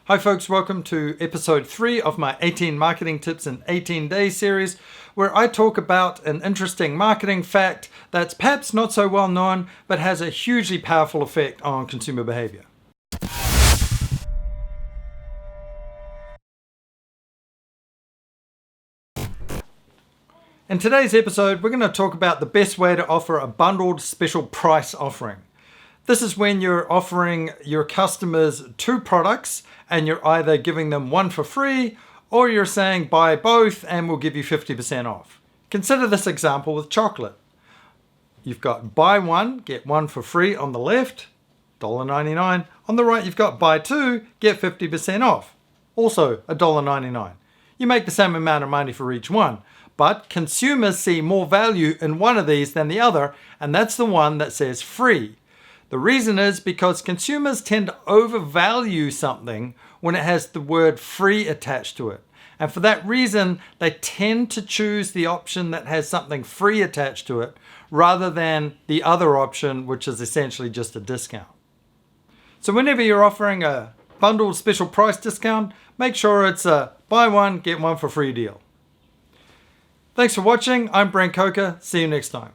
Hi folks, welcome to episode 3 of my 18 marketing tips in 18 days series, where I talk about an interesting marketing fact that's perhaps not so well known, but has a hugely powerful effect on consumer behavior. In today's episode, we're going to talk about the best way to offer a bundled special price offering. This is when you're offering your customers 2 products and you're either giving them one for free or you're saying buy both and we'll give you 50% off. Consider this example with chocolate. You've got buy one, get one for free on the left, $1.99. On the right, you've got buy 2, get 50% off, also $1.99. You make the same amount of money for each one, but consumers see more value in one of these than the other, and that's the one that says free. The reason is because consumers tend to overvalue something when it has the word free attached to it. And for that reason, they tend to choose the option that has something free attached to it rather than the other option, which is essentially just a discount. So whenever you're offering a bundled special price discount, make sure it's a buy one, get one for free deal. Thanks for watching. I'm Brent. See you next time.